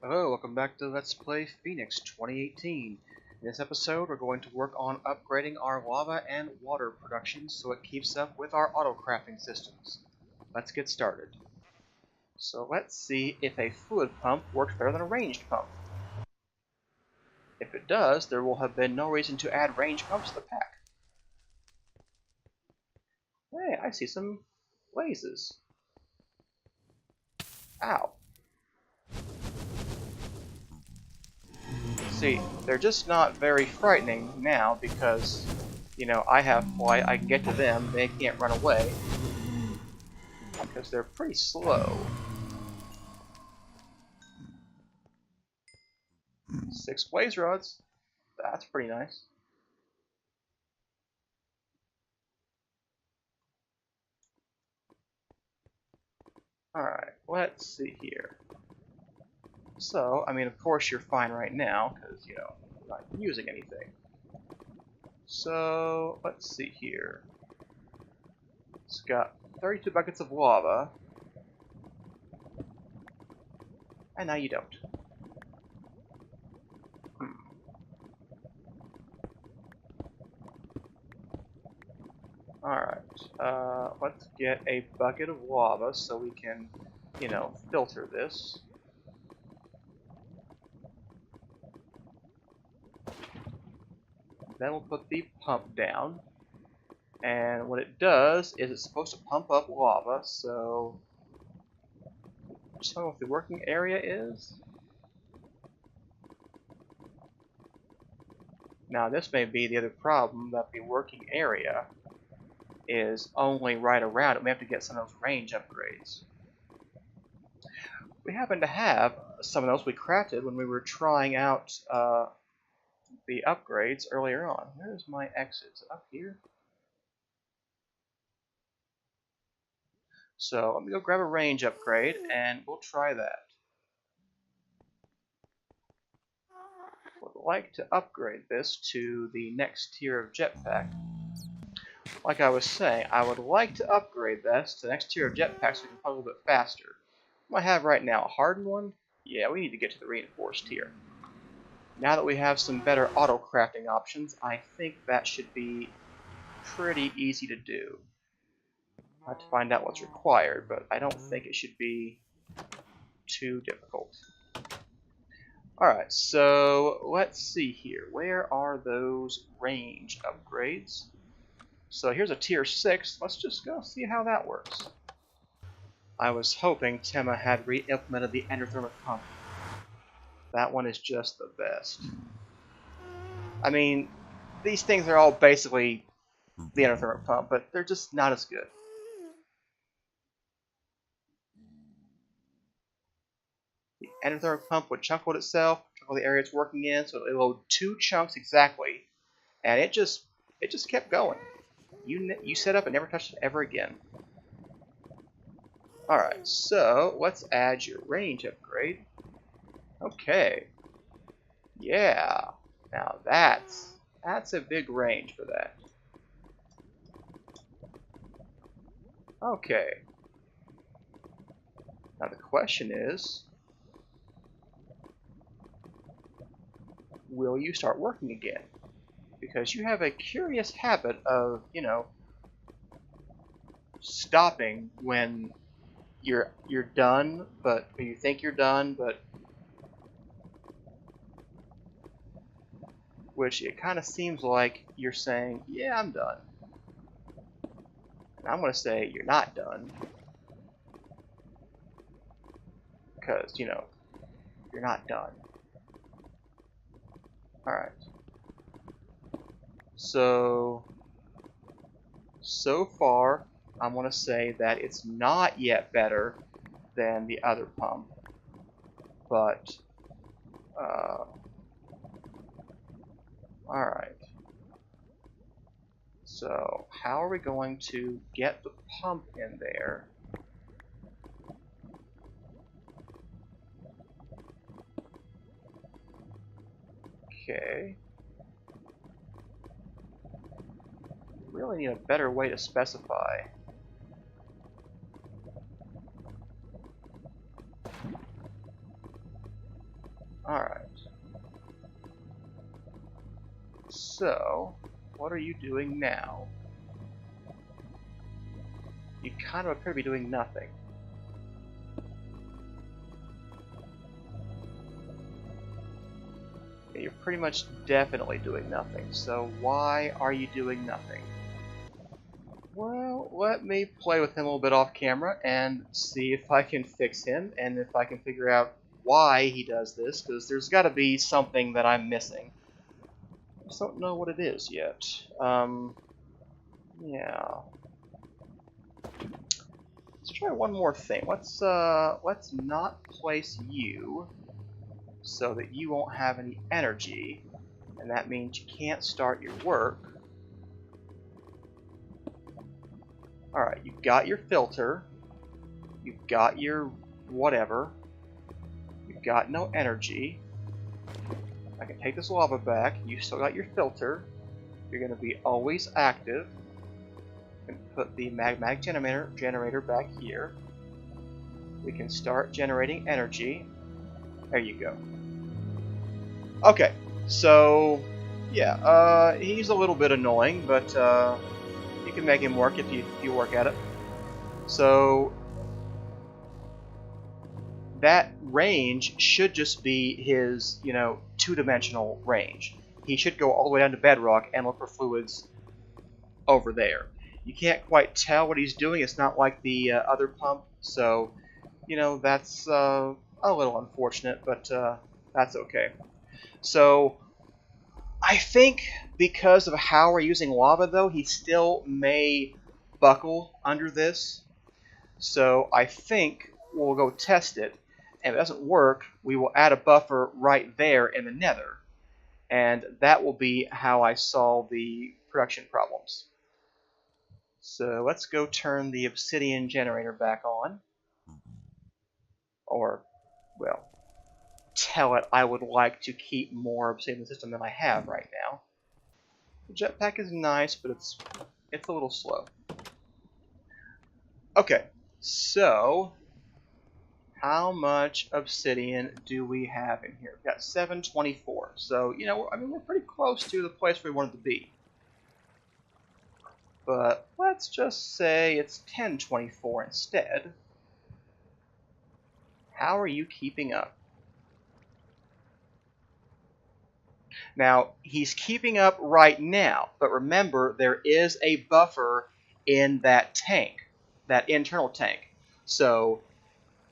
Hello, welcome back to Let's Play Phoenix 2018. In this episode, we're going to work on upgrading our lava and water production so it keeps up with our auto-crafting systems. Let's get started. So let's see if a fluid pump works better than a ranged pump. If it does, there will have been no reason to add ranged pumps to the pack. Hey, I see some blazes. Ow. See, they're just not very frightening now because, I have flight, I can get to them, they can't run away. Because they're pretty slow. 6 blaze rods. That's pretty nice. Alright, let's see here. So, of course you're fine right now, because, you're not using anything. So, let's see here. It's got 32 buckets of lava. And now you don't. Alright, let's get a bucket of lava so we can, filter this. Then we'll put the pump down. And what it does is it's supposed to pump up lava, so just tell me what the working area is. Now this may be the other problem, that the working area is only right around it. We have to get some of those range upgrades. We happen to have some of those we crafted when we were trying out the upgrades earlier on. Where's my exit? Is it up here? So let me go grab a range upgrade and we'll try that. Would like to upgrade this to the next tier of jetpack. Like I was saying, I would like to upgrade this to the next tier of jetpack so we can put a little bit faster. What I have right now, a hardened one? Yeah, we need to get to the reinforced tier. Now that we have some better auto-crafting options, I think that should be pretty easy to do. I have to find out what's required, but I don't think it should be too difficult. Alright, so let's see here. Where are those range upgrades? So here's a tier 6. Let's just go see how that works. I was hoping Tema had re-implemented the endothermic pump. That one is just the best. These things are all basically the endothermic pump, but they're just not as good. The endothermic pump would chunk load itself, chunk load the area it's working in, so it load 2 chunks exactly, and it just kept going. You set up and never touched it ever again. Alright, so let's add your range upgrade. Okay. Yeah. Now that's a big range for that. Okay. Now the question is, will you start working again? Because you have a curious habit of, stopping when you're done, but when you think you're done, but which it kind of seems like you're saying, yeah, I'm done. And I'm going to say you're not done. Because, you're not done. Alright. So far, I'm going to say that it's not yet better than the other pump. But, alright. So, how are we going to get the pump in there? Okay. Really need a better way to specify. Alright. So, what are you doing now? You kind of appear to be doing nothing. Yeah, you're pretty much definitely doing nothing. So why are you doing nothing? Well, let me play with him a little bit off camera and see if I can fix him and if I can figure out why he does this, because there's got to be something that I'm missing. I just don't know what it is yet. Yeah. Let's try one more thing. Let's not place you so that you won't have any energy, and that means you can't start your work. Alright, you've got your filter, you've got your whatever, you've got no energy. I can take this lava back, you've still got your filter, you're going to be always active. We can put the magmatic generator back here. We can start generating energy. There you go. Okay, so yeah, he's a little bit annoying, but you can make him work if you work at it. So that range should just be his, two-dimensional range. He should go all the way down to bedrock and look for fluids over there. You can't quite tell what he's doing. It's not like the other pump, so that's a little unfortunate, but that's okay. So I think because of how we're using lava, though, he still may buckle under this. So I think we'll go test it. And if it doesn't work, we will add a buffer right there in the nether. And that will be how I solve the production problems. So let's go turn the obsidian generator back on. Or, well, tell it I would like to keep more obsidian in the system than I have right now. The jetpack is nice, but it's a little slow. Okay, so how much obsidian do we have in here? We've got 724. So, we're pretty close to the place where we wanted to be. But let's just say it's 1024 instead. How are you keeping up? Now, he's keeping up right now, but remember, there is a buffer in that tank, that internal tank. So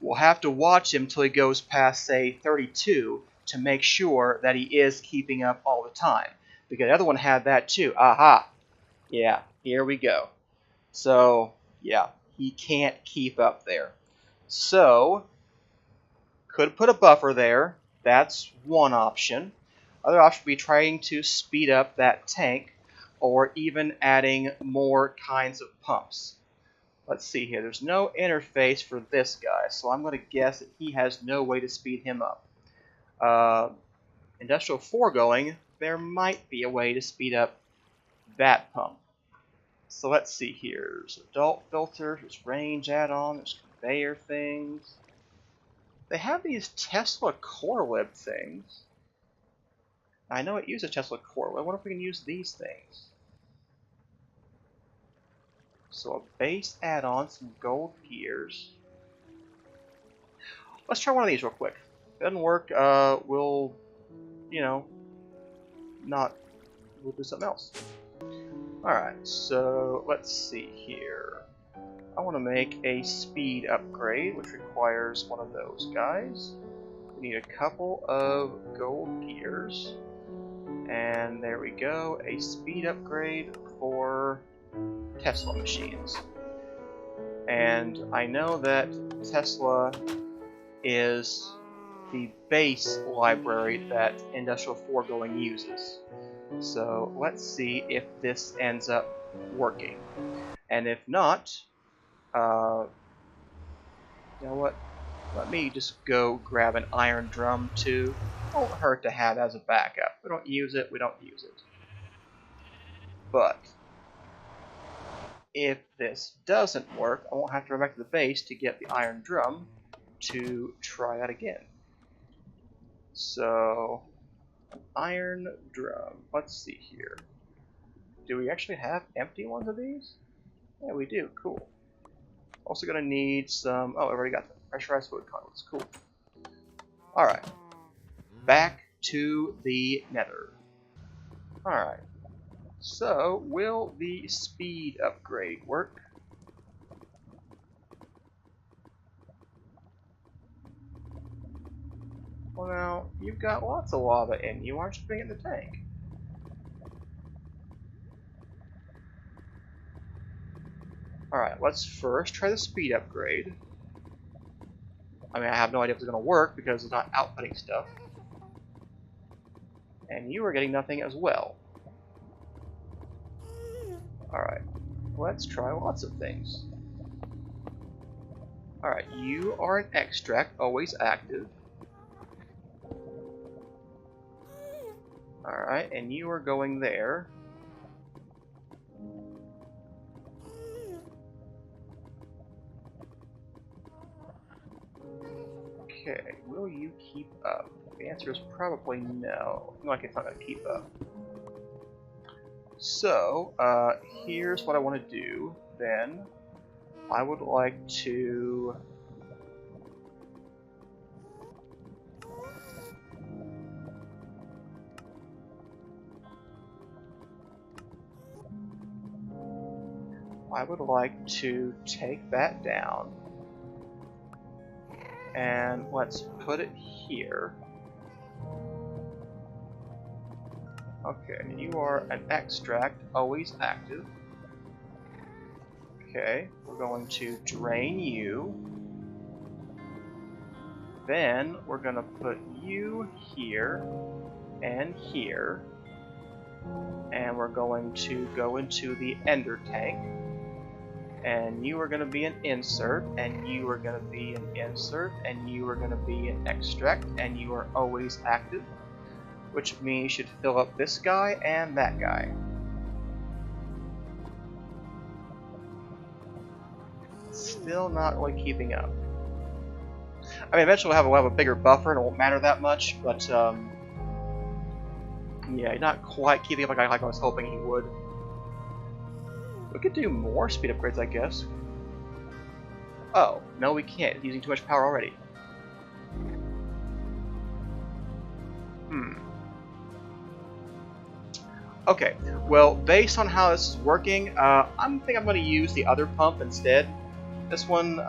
we'll have to watch him till he goes past, say, 32 to make sure that he is keeping up all the time. Because the other one had that too. Aha! Yeah, here we go. So, yeah, he can't keep up there. So, could put a buffer there. That's one option. Other option would be trying to speed up that tank, or even adding more kinds of pumps. Let's see here. There's no interface for this guy, so I'm going to guess that he has no way to speed him up. Industrial foregoing, there might be a way to speed up that pump. So let's see here. There's adult filter, there's range add-on, there's conveyor things. They have these Tesla core lib things. I know it uses Tesla core lib. I wonder if we can use these things. So a base add-on, some gold gears. Let's try one of these real quick. If it doesn't work, we'll do something else. Alright, so let's see here. I want to make a speed upgrade, which requires one of those guys. We need a couple of gold gears. And there we go, a speed upgrade for Tesla machines. And I know that Tesla is the base library that Industrial Foregoing uses. So let's see if this ends up working. And if not, you know what? Let me just go grab an iron drum too. Won't hurt to have as a backup. We don't use it, we don't use it. But if this doesn't work, I won't have to run back to the base to get the iron drum to try that again. So, an iron drum. Let's see here. Do we actually have empty ones of these? Yeah, we do. Cool. Also gonna need some... Oh, I already got the pressurized wood conduits. Cool. Alright. Back to the nether. Alright. So, will the speed upgrade work? Well, now, you've got lots of lava in you. Aren't you putting it in the tank? Alright, let's first try the speed upgrade. I mean, I have no idea if it's going to work because it's not outputting stuff. And you are getting nothing as well. Alright, let's try lots of things. Alright, you are an extract, always active. Alright, and you are going there. Okay, will you keep up? The answer is probably no. Like it's not going to keep up. So, here's what I want to do then. I would like to... take that down. And let's put it here. Okay, and you are an extract, always active. Okay, we're going to drain you. Then we're going to put you here and here. And we're going to go into the ender tank. And you are going to be an insert, and you are going to be an insert, and you are going to be an extract, and you are always active, which means you should fill up this guy and that guy. Still not really keeping up. I mean, eventually we'll have a bigger buffer and it won't matter that much, but yeah, not quite keeping up like I was hoping he would. We could do more speed upgrades, I guess. Oh, no we can't. It's using too much power already. Okay, well, based on how this is working, I think I'm going to use the other pump instead. This one,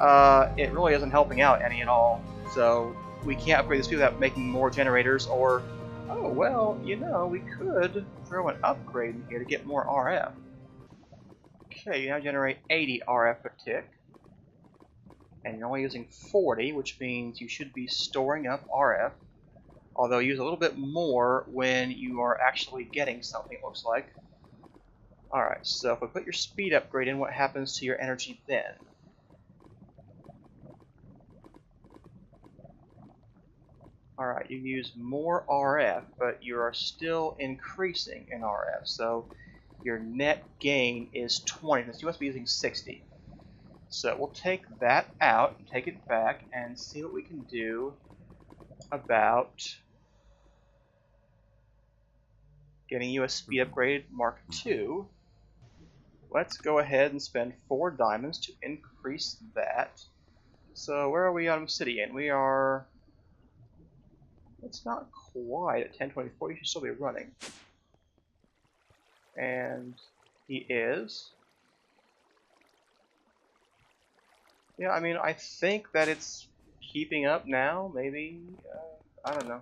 it really isn't helping out any at all. So, we can't upgrade the speed without making more generators, or... Oh, well, you know, we could throw an upgrade in here to get more RF. Okay, you now generate 80 RF per tick. And you're only using 40, which means you should be storing up RF. Although use a little bit more when you are actually getting something, it looks like. Alright, so if we put your speed upgrade in, what happens to your energy then? Alright, you use more RF, but you are still increasing in RF, so your net gain is 20, because you must be using 60. So we'll take that out, take it back, and see what we can do about getting you a speed upgrade Mark II. Let's go ahead and spend 4 diamonds to increase that. So where are we on Obsidian? We are... It's not quite at 1024, you should still be running. And he is. Yeah, I mean, I think that it's keeping up now, maybe, I don't know.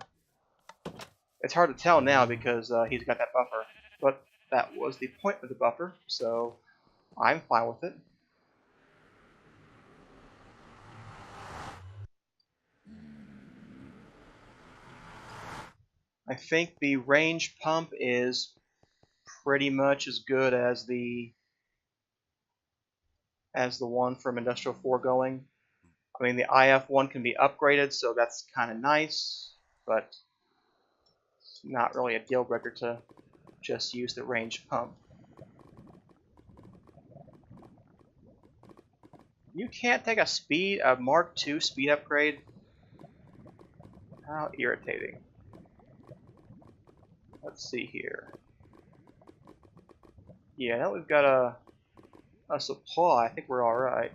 It's hard to tell now because he's got that buffer, but that was the point of the buffer, so I'm fine with it. I think the range pump is pretty much as good as the one from Industrial 4 going. I mean, the IF one can be upgraded, so that's kind of nice, but it's not really a deal breaker to just use the range pump. You can't take a Mark II speed upgrade? How irritating. Let's see here. Yeah, now we've got a supply. I think we're alright.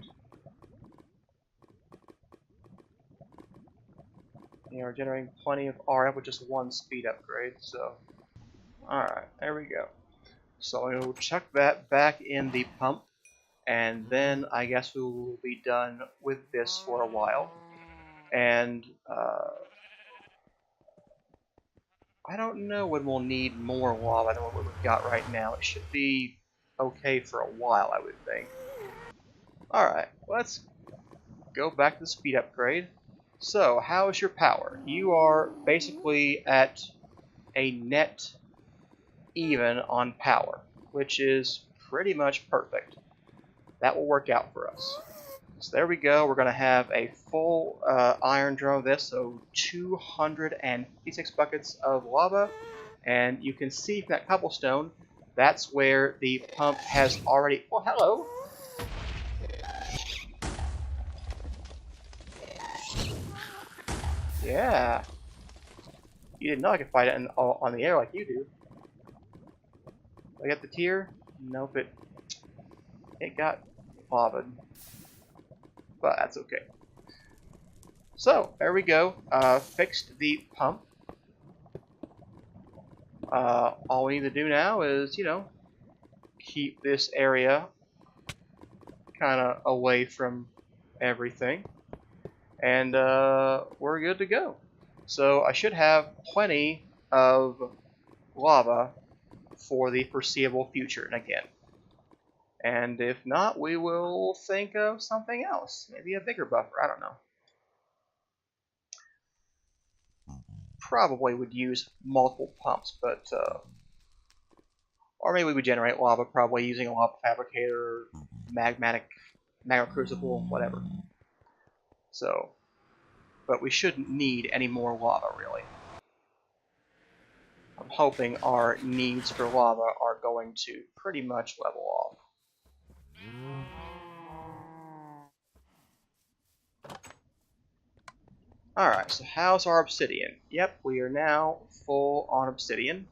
Yeah, we're generating plenty of RF with just one speed upgrade, so... Alright, there we go. So we'll chuck that back in the pump, and then I guess we will be done with this for a while. And I don't know when we'll need more lava than what we've got right now. It should be okay for a while, I would think. Alright, let's go back to the speed upgrade. So, how is your power? You are basically at a net even on power, which is pretty much perfect. That will work out for us. So there we go. We're going to have a full iron drum of this, so 256 buckets of lava. And you can see from that cobblestone, that's where the pump has already... Oh, hello! Yeah. You didn't know I could fight it on the air like you do. I got the tier? Nope, it got lavaed. But that's okay. So, there we go. Fixed the pump. All we need to do now is, you know, keep this area kind of away from everything. And we're good to go. So I should have plenty of lava for the foreseeable future, and again. And if not, we will think of something else. Maybe a bigger buffer, I don't know. Probably would use multiple pumps, but or maybe we would generate lava, probably using a lava fabricator, magma crucible, whatever. So, but we shouldn't need any more lava, really. I'm hoping our needs for lava are going to pretty much level off. Alright, so how's our obsidian? Yep, we are now full on obsidian.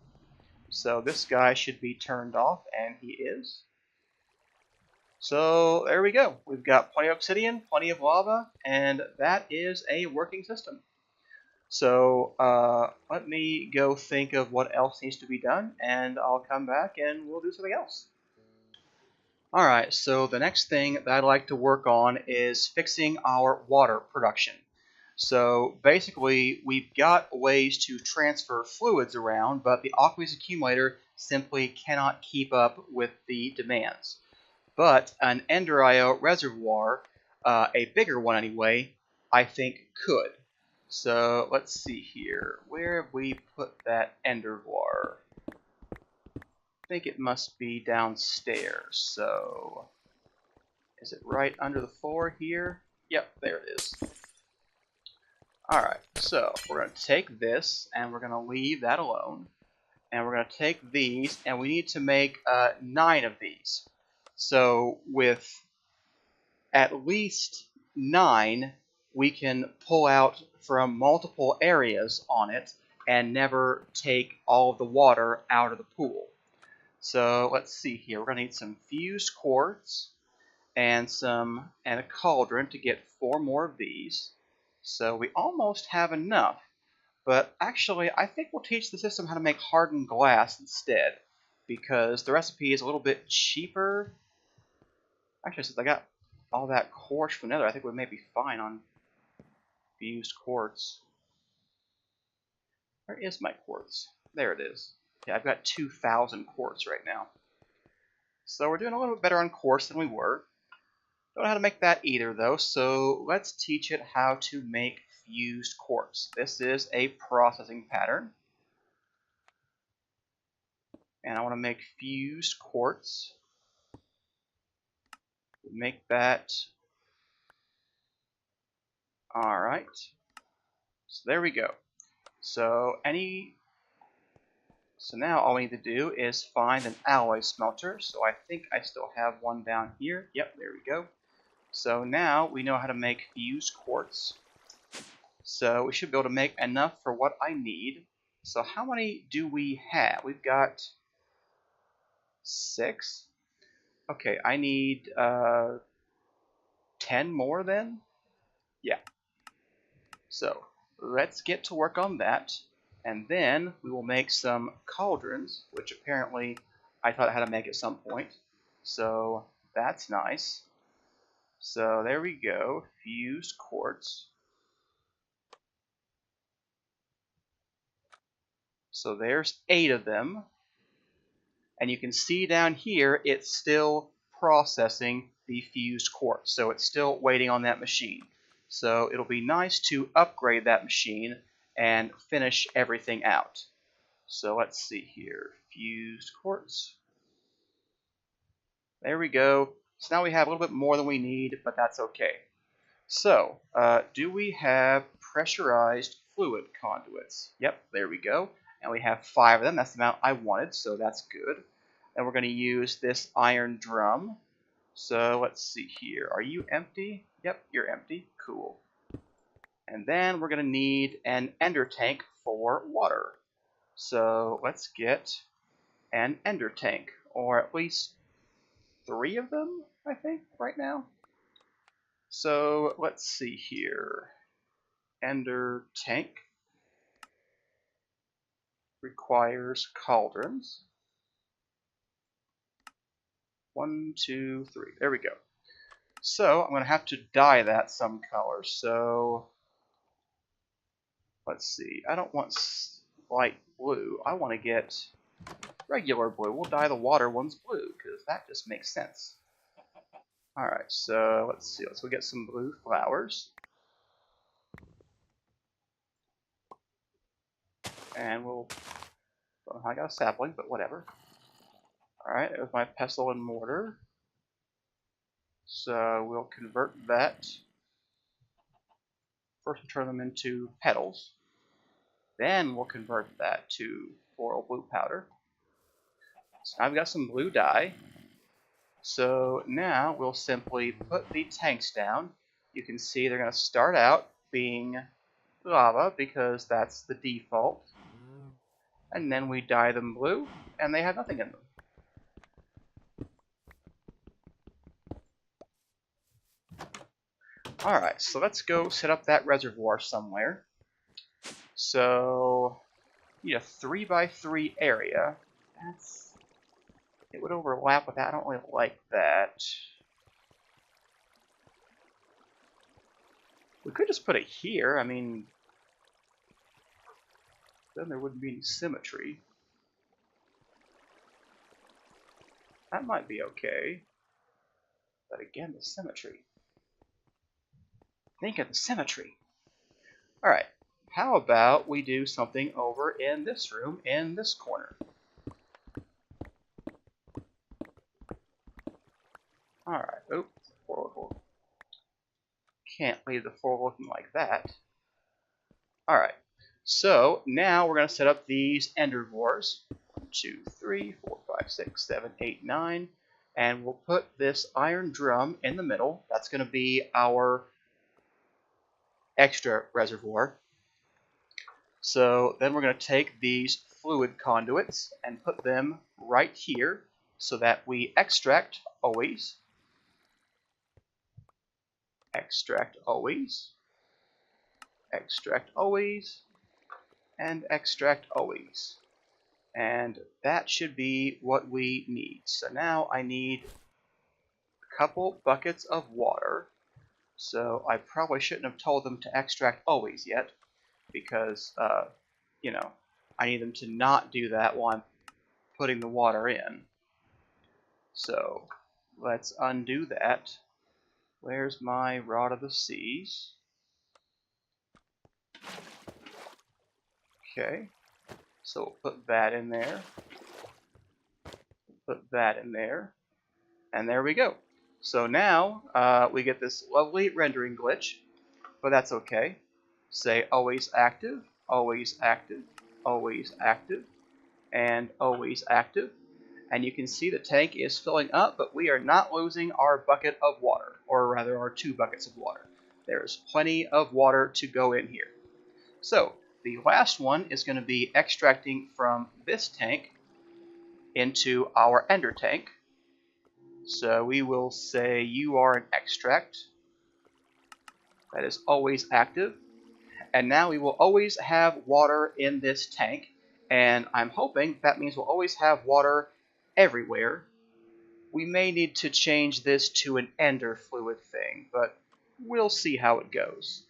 So this guy should be turned off, and he is. So there we go. We've got plenty of obsidian, plenty of lava, and that is a working system. So let me go think of what else needs to be done, and I'll come back and we'll do something else. Alright, so the next thing that I'd like to work on is fixing our water production. So basically, we've got ways to transfer fluids around, but the aqueous accumulator simply cannot keep up with the demands. But an Ender.io reservoir, a bigger one anyway, I think could. So let's see here. Where have we put that Endervar? I think it must be downstairs. So is it right under the floor here? Yep, there it is. Alright, so we're going to take this and we're going to leave that alone. And we're going to take these and we need to make 9 of these. So with at least 9, we can pull out from multiple areas on it and never take all of the water out of the pool. So let's see here. We're going to need some fused quartz and a cauldron to get 4 more of these. So we almost have enough. But actually, I think we'll teach the system how to make hardened glass instead, because the recipe is a little bit cheaper. Actually, since I got all that quartz from Nether, I think we may be fine on fused quartz. Where is my quartz? There it is. Yeah, I've got 2,000 quartz right now. So we're doing a little bit better on quartz than we were. Don't know how to make that either, though, so let's teach it how to make fused quartz. This is a processing pattern. And I want to make fused quartz. Make that. Alright. So there we go. So now all we need to do is find an alloy smelter. So I think I still have one down here. Yep, there we go. So now we know how to make fused quartz. So we should be able to make enough for what I need. So how many do we have? We've got 6. Okay, I need 10 more then? Yeah. So let's get to work on that. And then we will make some cauldrons, which apparently I taught how to make at some point. So that's nice. So there we go. Fused quartz. So there's 8 of them. And you can see down here it's still processing the fused quartz. So it's still waiting on that machine. So it'll be nice to upgrade that machine and finish everything out. So let's see here. Fused quartz. There we go. So now we have a little bit more than we need, but that's okay. So, do we have pressurized fluid conduits? Yep, there we go. And we have 5 of them. That's the amount I wanted, so that's good. And we're going to use this iron drum. So let's see here. Are you empty? Yep, you're empty. Cool. And then we're going to need an ender tank for water. So let's get an ender tank, or at least 3 of them, I think, right now. So let's see here. Ender tank requires cauldrons. 1, 2, 3. There we go. So I'm going to have to dye that some color. So let's see. I don't want light blue. I want to get regular blue. We'll dye the water ones blue because that just makes sense. Alright, so let's see. Let's go get some blue flowers. And we'll... I got a sapling, but whatever. Alright, there's my pestle and mortar. So we'll convert that. First we'll turn them into petals. Then we'll convert that to floral blue powder. So I've got some blue dye. So now we'll simply put the tanks down. You can see they're going to start out being lava because that's the default. And then we dye them blue, and they have nothing in them. Alright, so let's go set up that reservoir somewhere. So, you need a 3x3 area. It would overlap with that. I don't really like that. We could just put it here. I mean, then there wouldn't be any symmetry. That might be okay. But again, the symmetry. Think of the symmetry. Alright, how about we do something over in this room, in this corner. Alright, oops, can't leave the floor looking like that. Alright, so now we're going to set up these endervores. 1, 2, 3, 4, 5, 6, 7, 8, 9. And we'll put this iron drum in the middle. That's going to be our extra reservoir. So then we're going to take these fluid conduits and put them right here so that we extract always, extract always, extract always, and extract always. And that should be what we need. So now I need a couple buckets of water. So I probably shouldn't have told them to extract always yet, because, you know, I need them to not do that while I'm putting the water in. So let's undo that. Where's my Rod of the Seas? Okay, so we'll put that in there. Put that in there. And there we go. So now we get this lovely rendering glitch, but that's okay. Say always active, always active, always active, and always active. And you can see the tank is filling up, but we are not losing our bucket of water, or rather our 2 buckets of water. There's plenty of water to go in here. So the last one is going to be extracting from this tank into our ender tank. So we will say you are an extract. That is always active. And now we will always have water in this tank. And I'm hoping that means we'll always have water everywhere. We may need to change this to an ender fluid thing, but we'll see how it goes.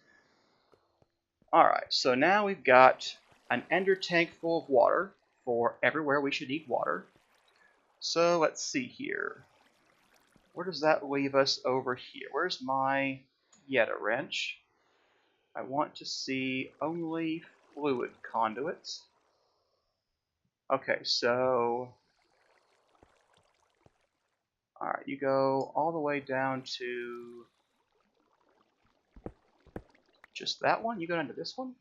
Alright, so now we've got an ender tank full of water for everywhere we should need water. So let's see here. Where does that leave us over here? Where's my Yeta wrench? I want to see only fluid conduits. Okay, so... Alright, you go all the way down to... just that one? You go down to this one?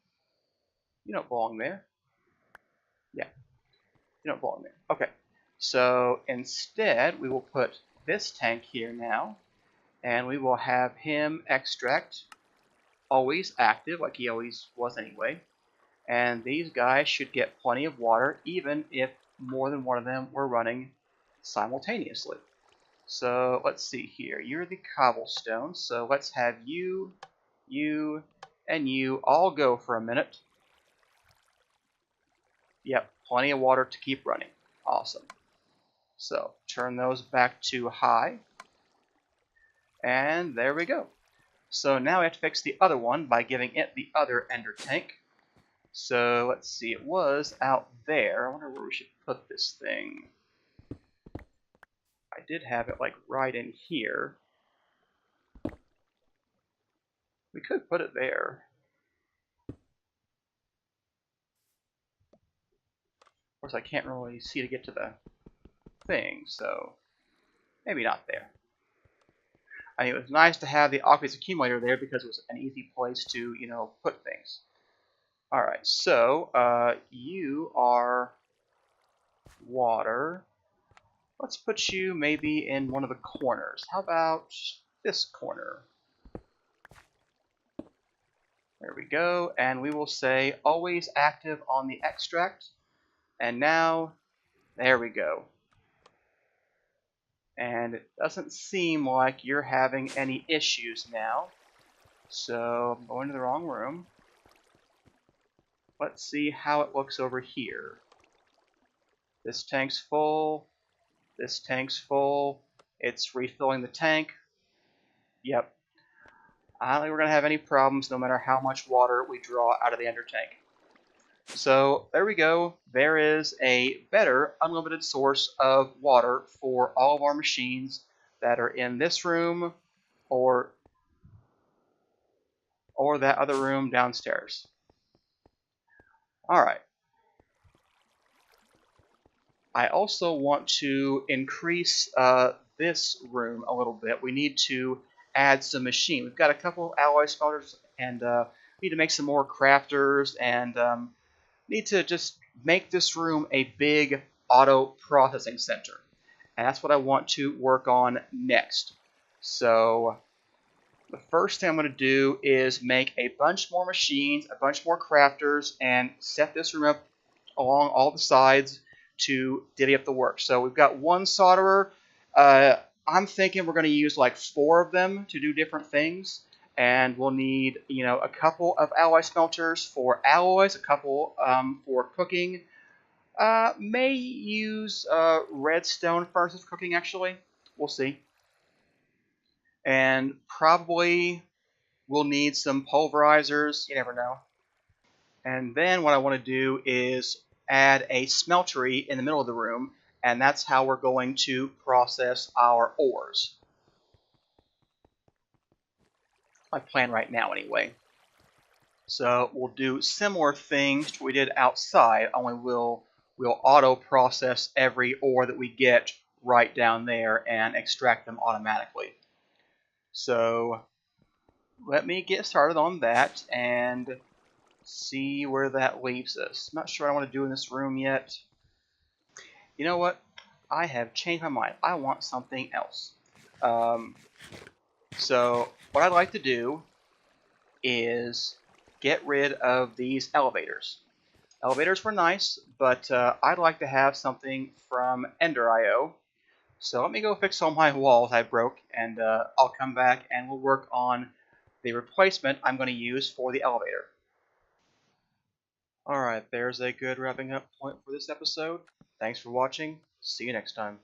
You don't belong there. Yeah, you don't belong there. Okay, so instead we will put this tank here now, and we will have him extract, always active, like he always was anyway. And these guys should get plenty of water, even if more than one of them were running simultaneously. So let's see here. You're the cobblestone, so let's have you, and you all go for a minute. Yep, plenty of water to keep running. Awesome. So turn those back to high. And there we go. So now we have to fix the other one by giving it the other ender tank. So let's see, it was out there. I wonder where we should put this thing. I did have it like right in here. We could put it there. Of course, I can't really see to get to the thing, so maybe not there. I mean, it was nice to have the aqueous accumulator there because it was an easy place to, you know, put things. Alright, so you are water. Let's put you maybe in one of the corners. How about this corner? There we go, and we will say always active on the extract. And now, there we go. And it doesn't seem like you're having any issues now. So I'm going to the wrong room. Let's see how it looks over here. This tank's full. This tank's full. It's refilling the tank. Yep. I don't think we're going to have any problems no matter how much water we draw out of the ender tank. So there we go. There is a better unlimited source of water for all of our machines that are in this room or that other room downstairs. Alright. I also want to increase this room a little bit. We need to add some machine. We've got a couple alloy smelters, and we need to make some more crafters, and need to just make this room a big auto processing center. And that's what I want to work on next. So the first thing I'm going to do is make a bunch more machines, a bunch more crafters, and set this room up along all the sides to divvy up the work. So we've got one solderer. I'm thinking we're going to use like 4 of them to do different things. And we'll need, you know, a couple of alloy smelters for alloys, a couple for cooking. May use redstone furnaces for cooking, actually. We'll see. And probably we'll need some pulverizers. You never know. And then what I want to do is add a smeltery in the middle of the room, and that's how we're going to process our ores. My plan right now, anyway. So we'll do similar things to what we did outside, only we'll auto process every ore that we get right down there and extract them automatically. So let me get started on that and see where that leaves us. I'm not sure what I want to do in this room yet. You know what? I have changed my mind. I want something else. So what I'd like to do is get rid of these elevators. Elevators were nice, but I'd like to have something from Ender.io. So let me go fix all my walls I broke, and I'll come back and we'll work on the replacement I'm going to use for the elevator. Alright, there's a good wrapping up point for this episode. Thanks for watching. See you next time.